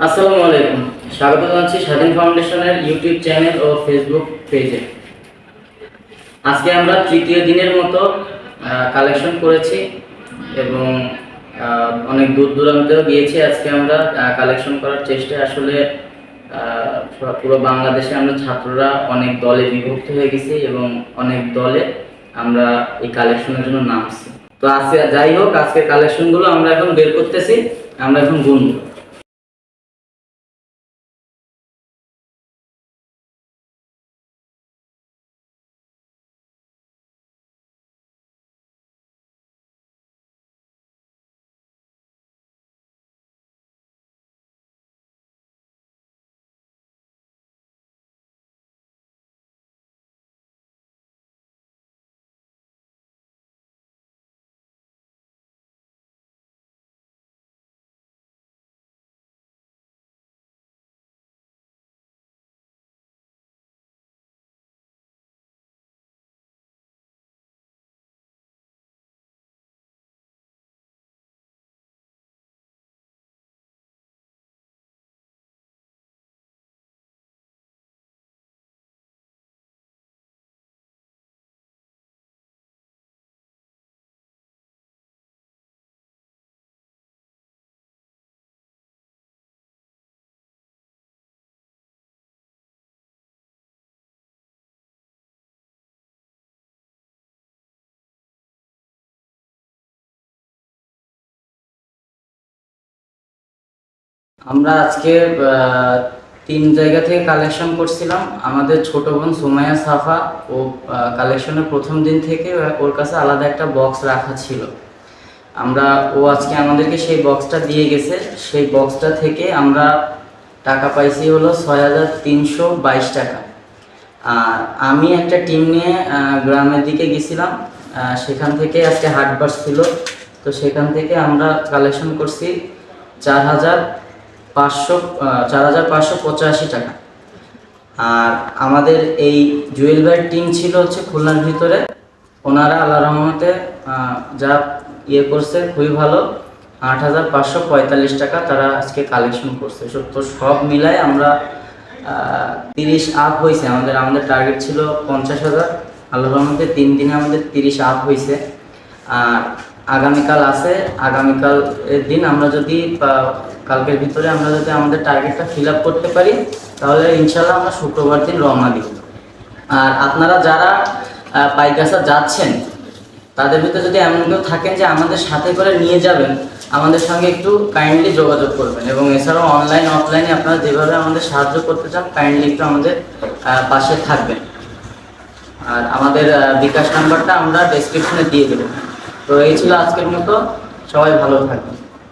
আসসালামু আলাইকুম। স্বাগত জানাচ্ছি স্বাধীন ফাউন্ডেশনের ইউটিউব চ্যানেল ও ফেসবুক পেজে। আজকে আমরা তৃতীয় দিনের মতো কালেকশন করেছি এবং অনেক দূর দূরান্তেও গিয়েছি। আজকে আমরা কালেকশন করার চেষ্টায় আসলে পুরো বাংলাদেশে আমরা ছাত্ররা অনেক দলে বিভক্ত হয়ে গেছি এবং অনেক দলে আমরা এই কালেকশনের জন্য নামছি। তো আজকে যাই হোক, আজকের কালেকশনগুলো আমরা এখন বের করতেছি, আমরা এখন গুনবো। আমরা আজকে তিন জায়গা থেকে কালেকশন করছিলাম। আমাদের ছোট বোন সুমাইয়া সাফা ও কালেকশনের প্রথম দিন থেকে ওর কাছে আলাদা একটা বক্স রাখা ছিল। ও আজকে আমাদেরকে সেই বক্সটা দিয়ে গেছে। সেই বক্সটা থেকে আমরা টাকা পাইছি হলো ৬,৩২২ টাকা। আর আমি একটা টিম নিয়ে গ্রামের দিকে গেছিলাম, সেখান থেকে আজকে হাটবার ছিল, তো সেখান থেকে আমরা কালেকশন করছি ৪,৫৮৫ টাকা। আর আমাদের এই জুয়েল ভাইয়ের টিম ছিল হচ্ছে খুলনার ভিতরে। ওনারা আল্লাহ রহমতে যা করছে খুবই ভালো, ৮,৫৪৫ টাকা তারা আজকে কালেকশন করছে। তো সব মিলায় আমরা 30 আপ হয়েছে। আমাদের টার্গেট ছিল ৫০,০০০। আল্লাহ রহমতে ৩ দিনে আমাদের 30 আপ হয়েছে। আর আগামীকাল আছে, আগামীকাল এর দিন আমরা যদি কালকের ভিতরে আমরা যদি আমাদের টার্গেটটা ফিল আপ করতে পারি, তাহলে ইনশাল্লাহ আমরা শুক্রবার দিন রওনা দিব। আর আপনারা যারা পাইকাসা যাচ্ছেন, তাদের ভিতরে যদি এমন কেউ থাকেন যে আমাদের সাথে করে নিয়ে যাবেন, আমাদের সঙ্গে একটু কাইন্ডলি যোগাযোগ করবেন। এবং এছাড়াও অনলাইন অফলাইনে আপনারা যেভাবে আমাদের সাহায্য করতে চান, কাইন্ডলি একটু আমাদের পাশে থাকবেন। আর আমাদের বিকাশ নাম্বারটা আমরা ডেসক্রিপশনে দিয়ে দেবো। তো এই ছিল আজকের মতো, সবাই ভালো থাকবেন।